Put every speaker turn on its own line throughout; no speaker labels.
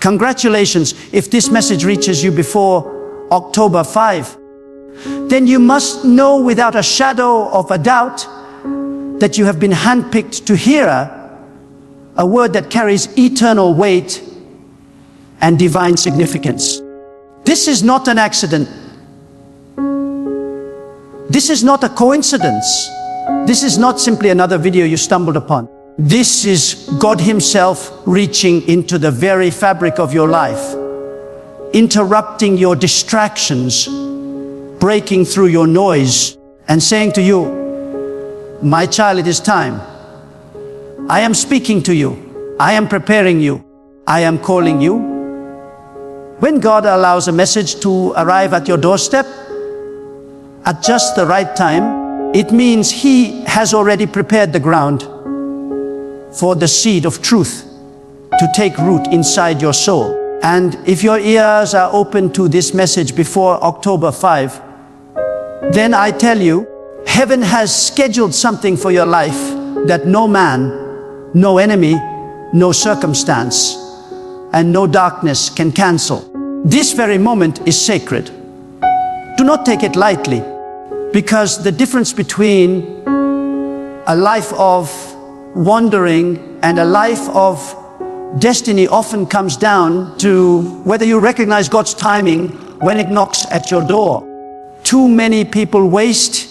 Congratulations if this message reaches you before October 5. Then you must know without a shadow of a doubt that you have been handpicked to hear a word that carries eternal weight and divine significance. This is not an accident. This is not a coincidence. This is not simply another video you stumbled upon. This is God Himself reaching into the very fabric of your life, interrupting your distractions, breaking through your noise, and saying to you, "My child, it is time. I am speaking to you. I am preparing you. I am calling you." When God allows a message to arrive at your doorstep at just the right time, it means He has already prepared the ground for the seed of truth to take root inside your soul. And if your ears are open to this message before October 5, then I tell you, heaven has scheduled something for your life that no man, no enemy, no circumstance, and no darkness can cancel. This very moment is sacred. Do not take it lightly, because the difference between a life of wandering and a life of destiny often comes down to whether you recognize God's timing when it knocks at your door. Too many people waste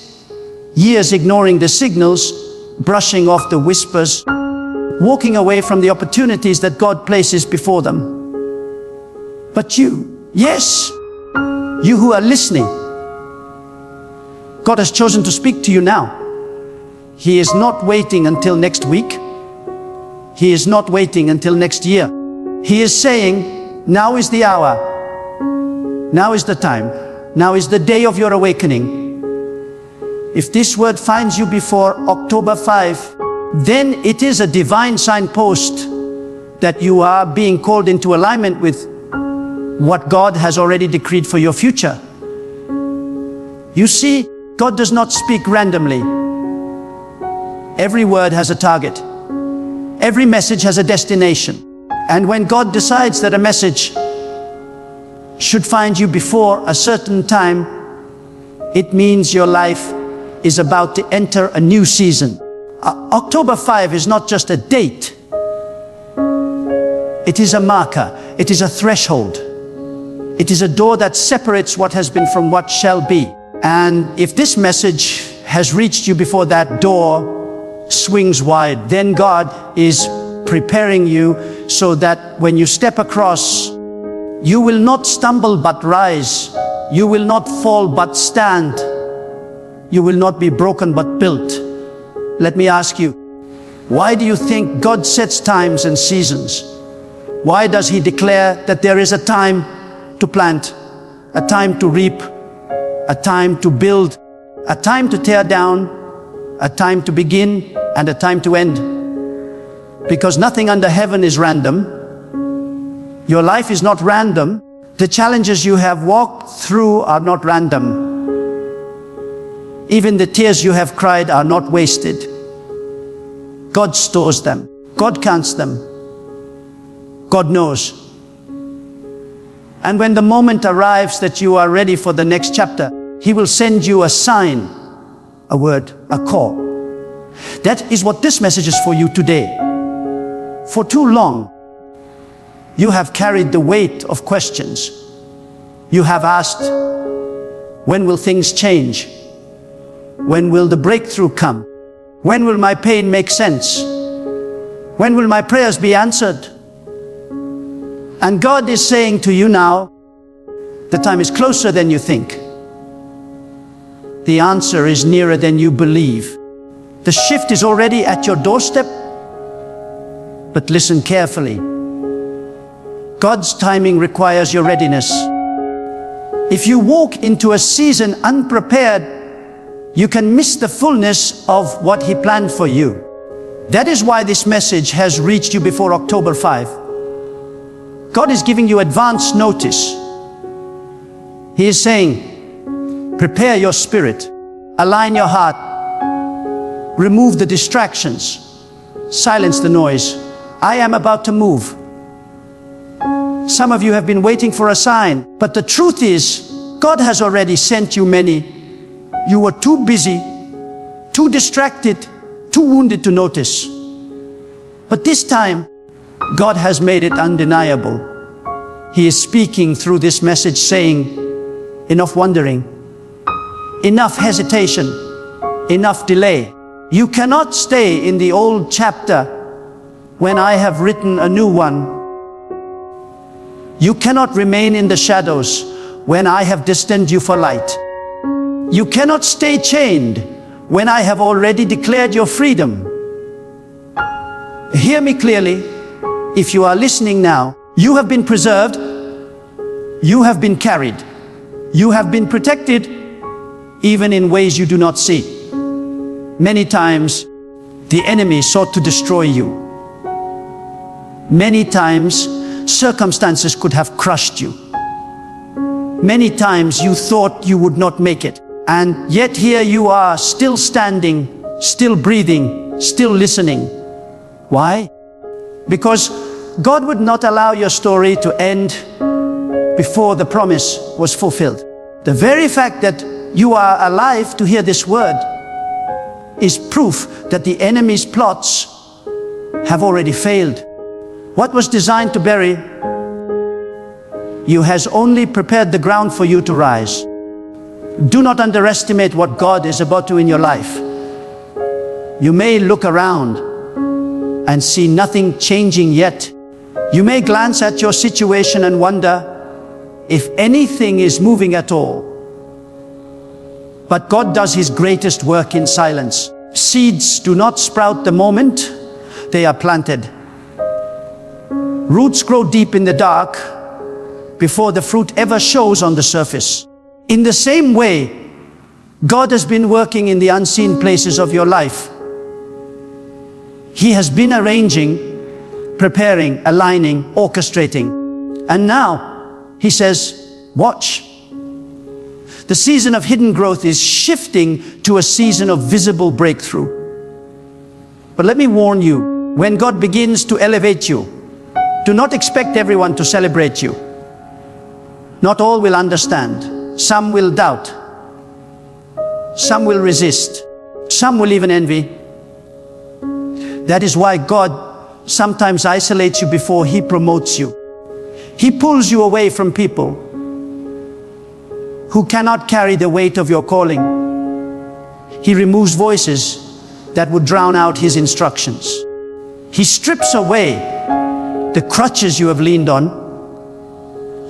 years ignoring the signals, brushing off the whispers, walking away from the opportunities that God places before them. But you, yes, you who are listening, God has chosen to speak to you now. He is not waiting until next week. He is not waiting until next year. He is saying, now is the hour. Now is the time. Now is the day of your awakening. If this word finds you before October 5, then it is a divine signpost that you are being called into alignment with what God has already decreed for your future. You see, God does not speak randomly. Every word has a target. Every message has a destination. And when God decides that a message should find you before a certain time, it means your life is about to enter a new season. October 5 is not just a date. It is a marker. It is a threshold. It is a door that separates what has been from what shall be. And if this message has reached you before that door swings wide, then God is preparing you so that when you step across, you will not stumble but rise. You will not fall but stand. You will not be broken but built. Let me ask you, why do you think God sets times and seasons? Why does He declare that there is a time to plant, a time to reap, a time to build, a time to tear down, a time to begin, and a time to end? Because nothing under heaven is random. Your life is not random. The challenges you have walked through are not random. Even the tears you have cried are not wasted. God stores them. God counts them. God knows. And when the moment arrives that you are ready for the next chapter, He will send you a sign, a word, a call. That is what this message is for you today. For too long, you have carried the weight of questions. You have asked, when will things change? When will the breakthrough come? When will my pain make sense? When will my prayers be answered? And God is saying to you now, the time is closer than you think. The answer is nearer than you believe. The shift is already at your doorstep. But listen carefully. God's timing requires your readiness. If you walk into a season unprepared, you can miss the fullness of what He planned for you. That is why this message has reached you before October 5. God is giving you advance notice. He is saying, prepare your spirit, align your heart, remove the distractions, silence the noise. I am about to move. Some of you have been waiting for a sign, but the truth is, God has already sent you many. You were too busy, too distracted, too wounded to notice. But this time, God has made it undeniable. He is speaking through this message saying, enough wondering, enough hesitation, enough delay. You cannot stay in the old chapter when I have written a new one. You cannot remain in the shadows when I have destined you for light. You cannot stay chained when I have already declared your freedom. Hear me clearly. If you are listening now, you have been preserved, you have been carried, you have been protected, even in ways you do not see. Many times, the enemy sought to destroy you. Many times, circumstances could have crushed you. Many times you thought you would not make it. And yet here you are, still standing, still breathing, still listening. Why? Because God would not allow your story to end before the promise was fulfilled. The very fact that you are alive to hear this word is proof that the enemy's plots have already failed. What was designed to bury you has only prepared the ground for you to rise. Do not underestimate what God is about to do in your life. You may look around and see nothing changing yet. You may glance at your situation and wonder if anything is moving at all. But God does His greatest work in silence. Seeds do not sprout the moment they are planted. Roots grow deep in the dark before the fruit ever shows on the surface. In the same way, God has been working in the unseen places of your life. He has been arranging, preparing, aligning, orchestrating. And now, He says, watch. The season of hidden growth is shifting to a season of visible breakthrough. But let me warn you, when God begins to elevate you, do not expect everyone to celebrate you. Not all will understand. Some will doubt. Some will resist. Some will even envy. That is why God sometimes isolates you before He promotes you. He pulls you away from people who cannot carry the weight of your calling. He removes voices that would drown out His instructions. He strips away the crutches you have leaned on,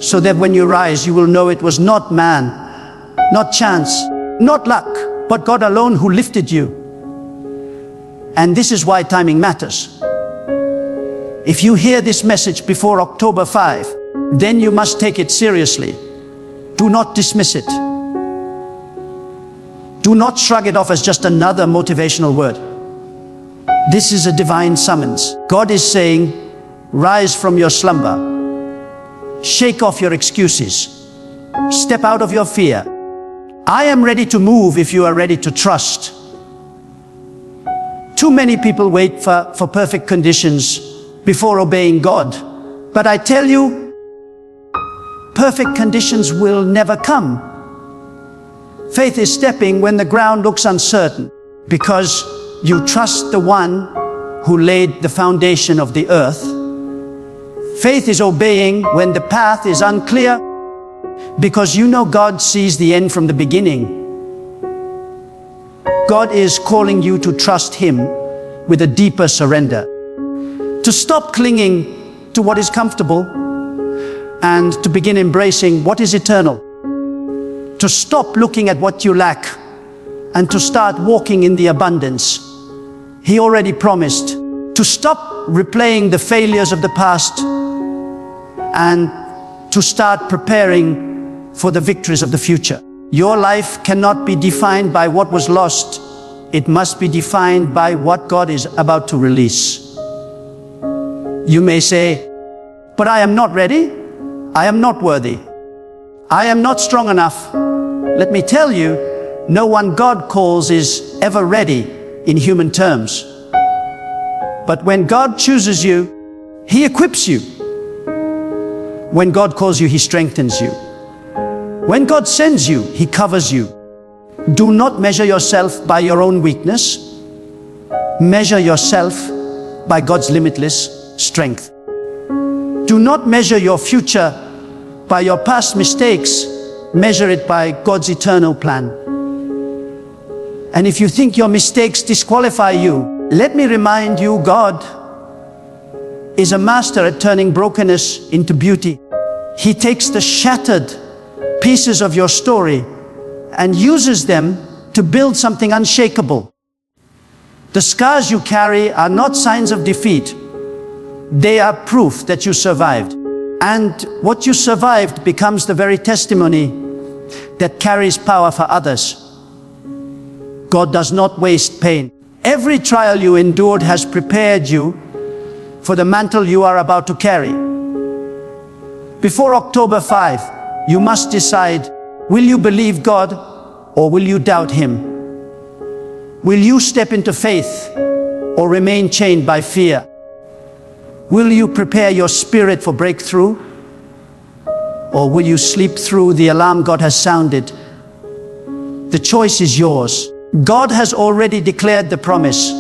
so that when you rise, you will know it was not man, not chance, not luck, but God alone who lifted you. And this is why timing matters. If you hear this message before October 5, then you must take it seriously. Do not dismiss it. Do not shrug it off as just another motivational word. This is a divine summons. God is saying, rise from your slumber. Shake off your excuses. Step out of your fear. I am ready to move if you are ready to trust. Too many people wait for perfect conditions before obeying God. But I tell you, perfect conditions will never come. Faith is stepping when the ground looks uncertain, because you trust the one who laid the foundation of the earth. Faith is obeying when the path is unclear, because you know God sees the end from the beginning. God is calling you to trust Him with a deeper surrender, to stop clinging to what is comfortable and to begin embracing what is eternal, to stop looking at what you lack and to start walking in the abundance He already promised, to stop replaying the failures of the past and to start preparing for the victories of the future. Your life cannot be defined by what was lost. It must be defined by what God is about to release. You may say, but I am not ready. I am not worthy. I am not strong enough. Let me tell you, no one God calls is ever ready in human terms. But when God chooses you, He equips you. When God calls you, He strengthens you. When God sends you, He covers you. Do not measure yourself by your own weakness. Measure yourself by God's limitless strength. Do not measure your future by your past mistakes. Measure it by God's eternal plan. And if you think your mistakes disqualify you, let me remind you, God is a master at turning brokenness into beauty. He takes the shattered pieces of your story and uses them to build something unshakable. The scars you carry are not signs of defeat. They are proof that you survived. And what you survived becomes the very testimony that carries power for others. God does not waste pain. Every trial you endured has prepared you for the mantle you are about to carry. Before October 5, you must decide, will you believe God or will you doubt Him? Will you step into faith or remain chained by fear? Will you prepare your spirit for breakthrough or will you sleep through the alarm God has sounded? The choice is yours. God has already declared the promise,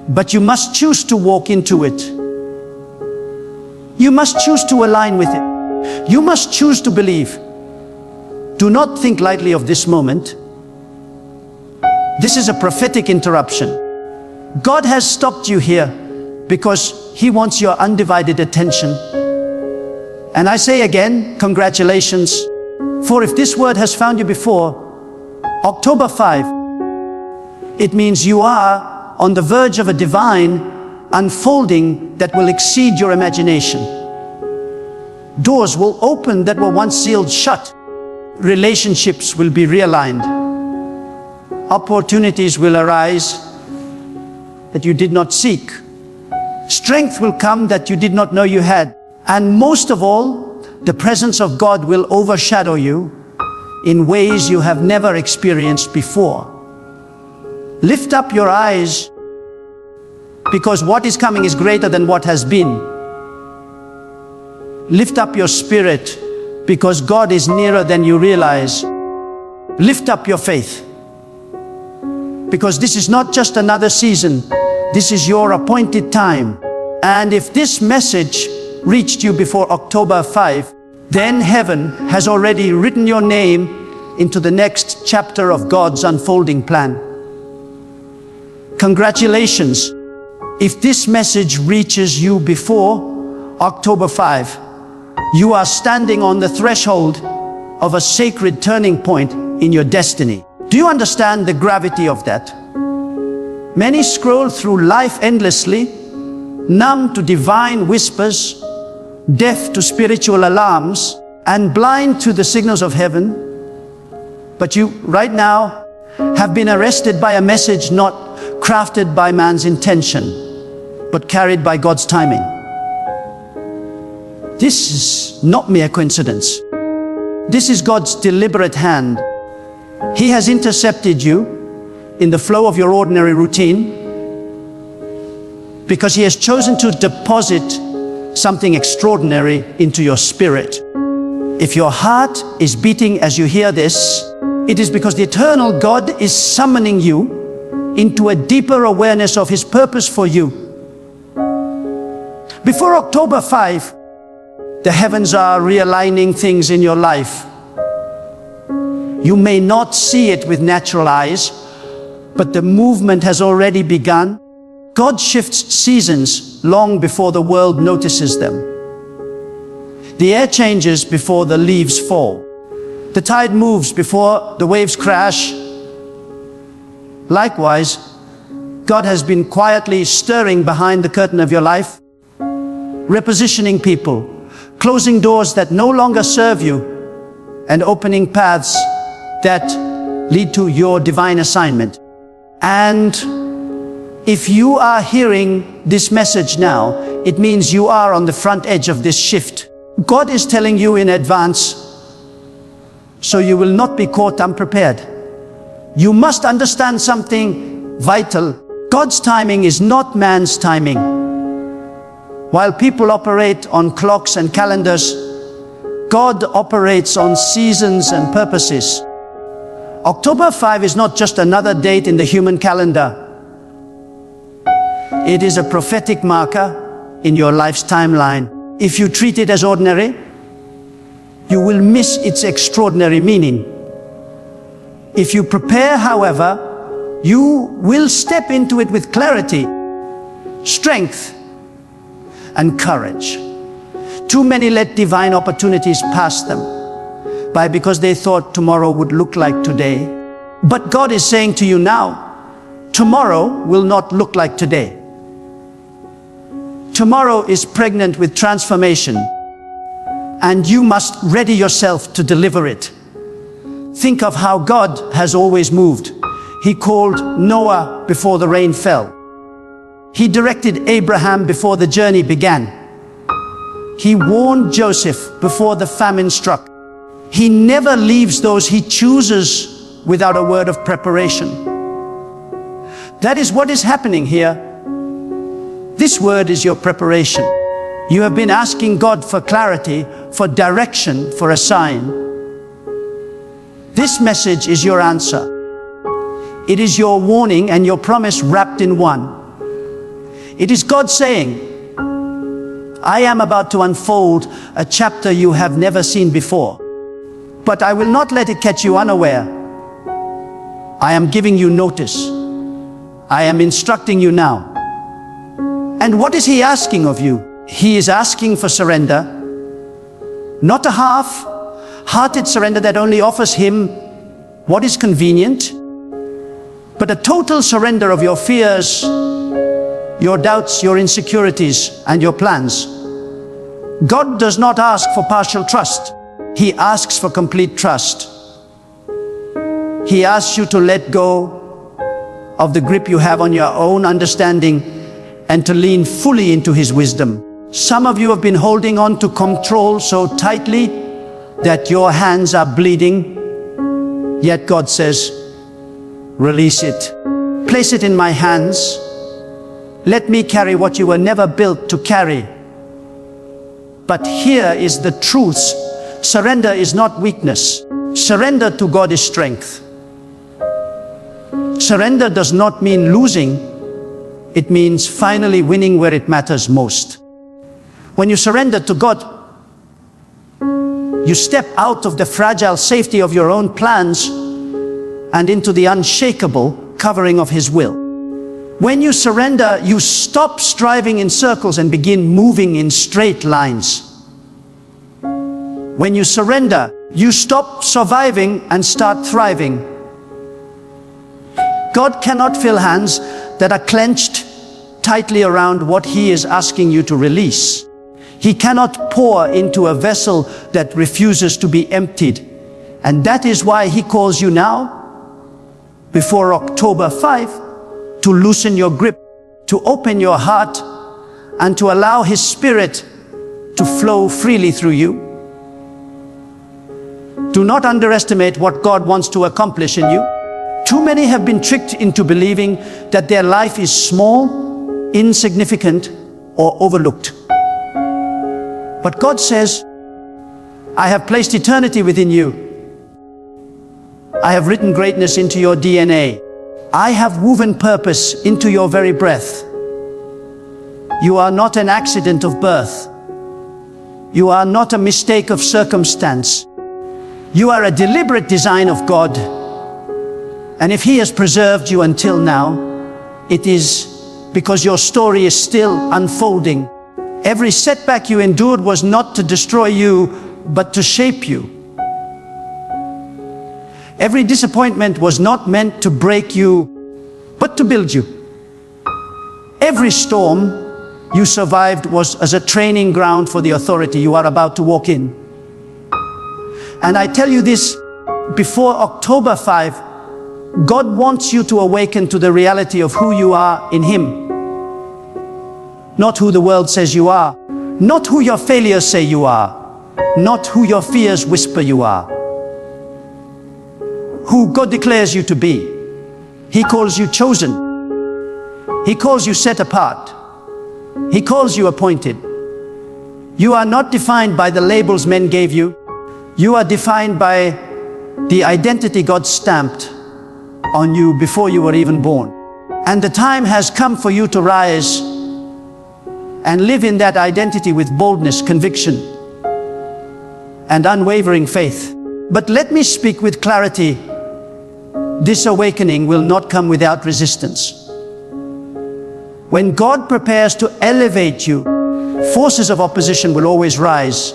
but you must choose to walk into it. You must choose to align with it. You must choose to believe. Do not think lightly of this moment. This is a prophetic interruption. God has stopped you here because He wants your undivided attention. And I say again, congratulations. For if this word has found you before October 5, it means you are on the verge of a divine unfolding that will exceed your imagination. Doors will open that were once sealed shut. Relationships will be realigned. Opportunities will arise that you did not seek. Strength will come that you did not know you had. And most of all, the presence of God will overshadow you in ways you have never experienced before. Lift up your eyes, because what is coming is greater than what has been. Lift up your spirit, because God is nearer than you realize. Lift up your faith, because this is not just another season, this is your appointed time. And if this message reached you before October 5, then heaven has already written your name into the next chapter of God's unfolding plan. Congratulations. If this message reaches you before October 5, you are standing on the threshold of a sacred turning point in your destiny. Do you understand the gravity of that? Many scroll through life endlessly, numb to divine whispers, deaf to spiritual alarms, and blind to the signals of heaven. But you, right now, have been arrested by a message not crafted by man's intention, but carried by God's timing. This is not mere coincidence. This is God's deliberate hand. He has intercepted you in the flow of your ordinary routine because He has chosen to deposit something extraordinary into your spirit. If your heart is beating as you hear this, it is because the eternal God is summoning you into a deeper awareness of His purpose for you. Before October 5, the heavens are realigning things in your life. You may not see it with natural eyes, but the movement has already begun. God shifts seasons long before the world notices them. The air changes before the leaves fall. The tide moves before the waves crash. Likewise, God has been quietly stirring behind the curtain of your life, repositioning people, closing doors that no longer serve you, and opening paths that lead to your divine assignment. And if you are hearing this message now, it means you are on the front edge of this shift. God is telling you in advance, so you will not be caught unprepared. You must understand something vital. God's timing is not man's timing. While people operate on clocks and calendars, God operates on seasons and purposes. October 5 is not just another date in the human calendar. It is a prophetic marker in your life's timeline. If you treat it as ordinary, you will miss its extraordinary meaning. If you prepare, however, you will step into it with clarity, strength, and courage. Too many let divine opportunities pass them because they thought tomorrow would look like today. But God is saying to you now, tomorrow will not look like today. Tomorrow is pregnant with transformation, and you must ready yourself to deliver it. Think of how God has always moved. He called Noah before the rain fell. He directed Abraham before the journey began. He warned Joseph before the famine struck. He never leaves those he chooses without a word of preparation. That is what is happening here. This word is your preparation. You have been asking God for clarity, for direction, for a sign. This message is your answer. It is your warning and your promise wrapped in one. It is God saying, I am about to unfold a chapter you have never seen before, but I will not let it catch you unaware. I am giving you notice. I am instructing you now. And what is He asking of you? He is asking for surrender, not a half-hearted surrender that only offers Him what is convenient, but a total surrender of your fears, your doubts, your insecurities, and your plans. God does not ask for partial trust. He asks for complete trust. He asks you to let go of the grip you have on your own understanding and to lean fully into His wisdom. Some of you have been holding on to control so tightly that your hands are bleeding, yet God says, release it. Place it in my hands. Let me carry what you were never built to carry. But here is the truth. Surrender is not weakness. Surrender to God is strength. Surrender does not mean losing. It means finally winning where it matters most. When you surrender to God, you step out of the fragile safety of your own plans and into the unshakable covering of His will. When you surrender, you stop striving in circles and begin moving in straight lines. When you surrender, you stop surviving and start thriving. God cannot fill hands that are clenched tightly around what He is asking you to release. He cannot pour into a vessel that refuses to be emptied. And that is why He calls you now, before October 5, to loosen your grip, to open your heart, and to allow His Spirit to flow freely through you. Do not underestimate what God wants to accomplish in you. Too many have been tricked into believing that their life is small, insignificant, or overlooked. But God says, I have placed eternity within you. I have written greatness into your DNA. I have woven purpose into your very breath. You are not an accident of birth. You are not a mistake of circumstance. You are a deliberate design of God. And if He has preserved you until now, it is because your story is still unfolding. Every setback you endured was not to destroy you, but to shape you. Every disappointment was not meant to break you, but to build you. Every storm you survived was as a training ground for the authority you are about to walk in. And I tell you this, before October 5, God wants you to awaken to the reality of who you are in Him. Not who the world says you are, not who your failures say you are, not who your fears whisper you are. Who God declares you to be. He calls you chosen. He calls you set apart. He calls you appointed. You are not defined by the labels men gave you. You are defined by the identity God stamped on you before you were even born. And the time has come for you to rise and live in that identity with boldness, conviction, and unwavering faith. But let me speak with clarity. This awakening will not come without resistance. When God prepares to elevate you, forces of opposition will always rise.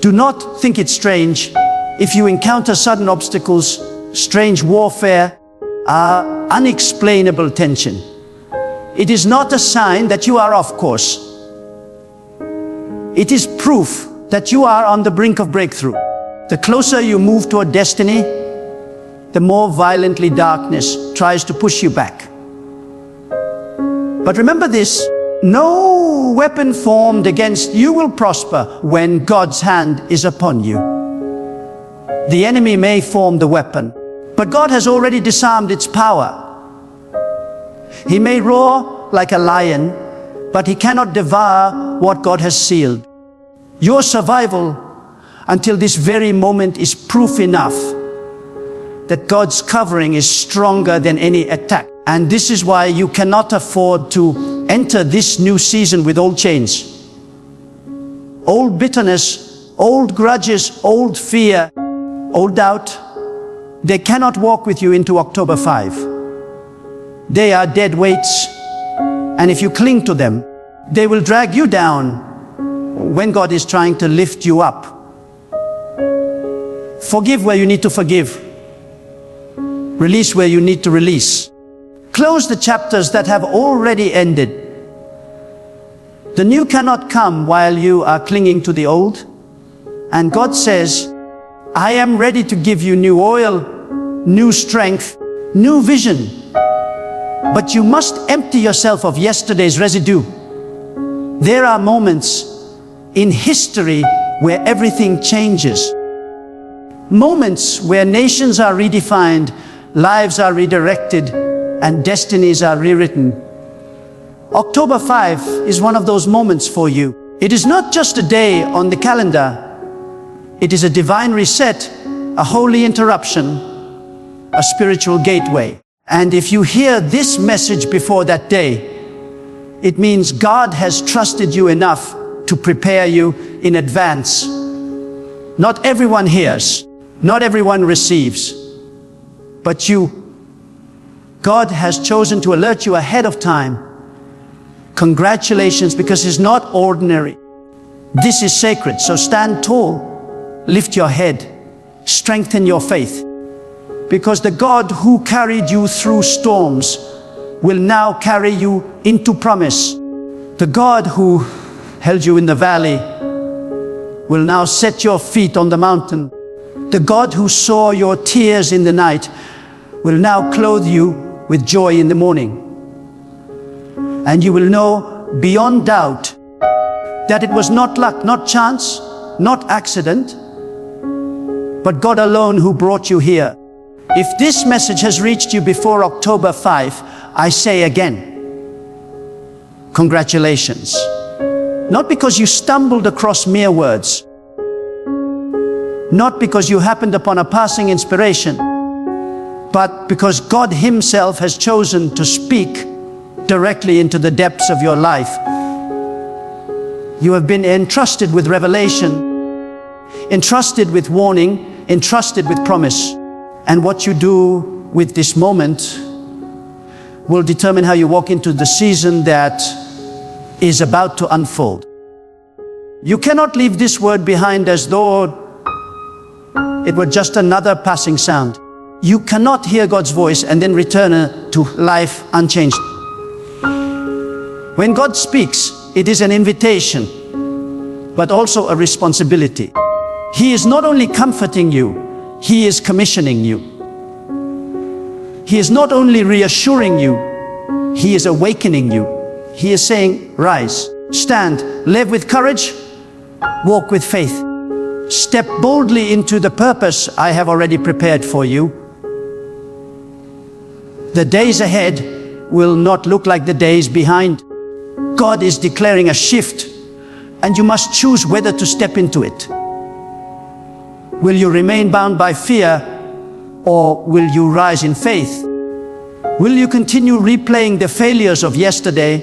Do not think it strange if you encounter sudden obstacles, strange warfare, unexplainable tension. It is not a sign that you are off course. It is proof that you are on the brink of breakthrough. The closer you move toward destiny, the more violently darkness tries to push you back. But remember this, no weapon formed against you will prosper when God's hand is upon you. The enemy may form the weapon, but God has already disarmed its power. He may roar like a lion, but he cannot devour what God has sealed. Your survival until this very moment is proof enough that God's covering is stronger than any attack. And this is why you cannot afford to enter this new season with old chains, old bitterness, old grudges, old fear, old doubt. They cannot walk with you into October 5. They are dead weights, and if you cling to them, they will drag you down when God is trying to lift you up. Forgive where you need to forgive. Release where you need to release. Close the chapters that have already ended. The new cannot come while you are clinging to the old. And God says, I am ready to give you new oil, new strength, new vision. But you must empty yourself of yesterday's residue. There are moments in history where everything changes. Moments where nations are redefined, lives are redirected, and destinies are rewritten. October 5 is one of those moments for you. It is not just a day on the calendar. It is a divine reset, a holy interruption, a spiritual gateway. And if you hear this message before that day, it means God has trusted you enough to prepare you in advance. Not everyone hears, not everyone receives, but God has chosen to alert you ahead of time. Congratulations, because it's not ordinary. This is sacred, so stand tall, lift your head, strengthen your faith. Because the God who carried you through storms will now carry you into promise. The God who held you in the valley will now set your feet on the mountain. The God who saw your tears in the night will now clothe you with joy in the morning. And you will know beyond doubt that it was not luck, not chance, not accident, but God alone who brought you here. If this message has reached you before October 5, I say again, congratulations. Not because you stumbled across mere words, not because you happened upon a passing inspiration, but because God Himself has chosen to speak directly into the depths of your life. You have been entrusted with revelation, entrusted with warning, entrusted with promise. And what you do with this moment will determine how you walk into the season that is about to unfold. You cannot leave this word behind as though it were just another passing sound. You cannot hear God's voice and then return to life unchanged. When God speaks, it is an invitation, but also a responsibility. He is not only comforting you, He is commissioning you. He is not only reassuring you, He is awakening you. He is saying, rise, stand, live with courage, walk with faith. Step boldly into the purpose I have already prepared for you. The days ahead will not look like the days behind. God is declaring a shift and you must choose whether to step into it. Will you remain bound by fear, or will you rise in faith? Will you continue replaying the failures of yesterday,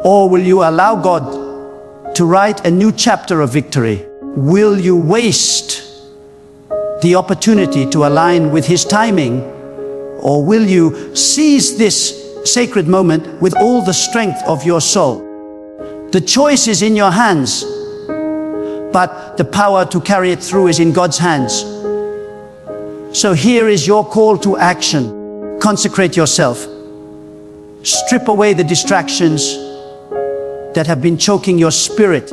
or will you allow God to write a new chapter of victory? Will you waste the opportunity to align with His timing, or will you seize this sacred moment with all the strength of your soul? The choice is in your hands, but the power to carry it through is in God's hands. So here is your call to action. Consecrate yourself. Strip away the distractions that have been choking your spirit.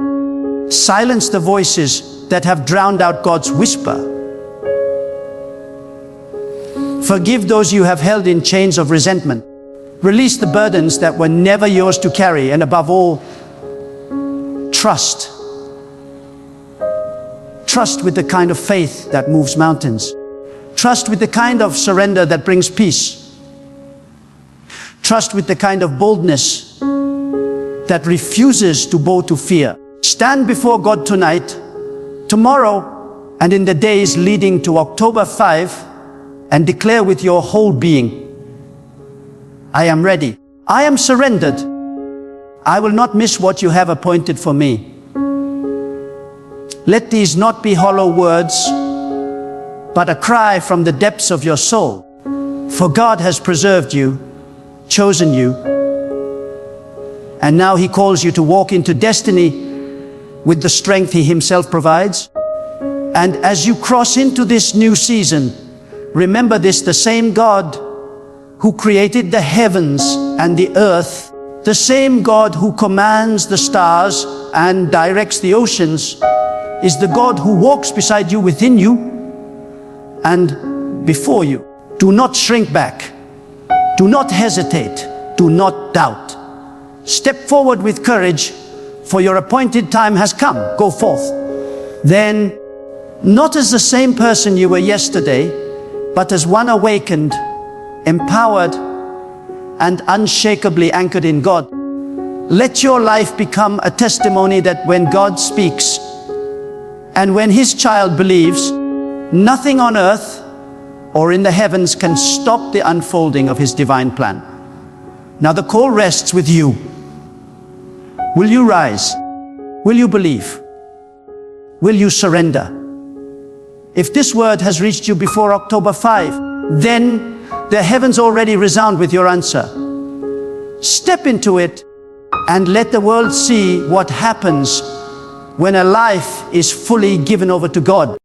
Silence the voices that have drowned out God's whisper. Forgive those you have held in chains of resentment. Release the burdens that were never yours to carry, and above all, trust. Trust with the kind of faith that moves mountains. Trust with the kind of surrender that brings peace. Trust with the kind of boldness that refuses to bow to fear. Stand before God tonight, tomorrow, and in the days leading to October 5, and declare with your whole being, I am ready. I am surrendered. I will not miss what you have appointed for me. Let these not be hollow words, but a cry from the depths of your soul. For God has preserved you, chosen you, and now He calls you to walk into destiny with the strength He Himself provides. And as you cross into this new season, remember this: the same God who created the heavens and the earth, the same God who commands the stars and directs the oceans, is the God who walks beside you, within you, and before you. Do not shrink back. Do not hesitate. Do not doubt. Step forward with courage, for your appointed time has come. Go forth. Then, not as the same person you were yesterday, but as one awakened, empowered, and unshakably anchored in God. Let your life become a testimony that when God speaks, and when His child believes, nothing on earth or in the heavens can stop the unfolding of His divine plan. Now the call rests with you. Will you rise? Will you believe? Will you surrender? If this word has reached you before October 5, then the heavens already resound with your answer. Step into it and let the world see what happens when a life is fully given over to God.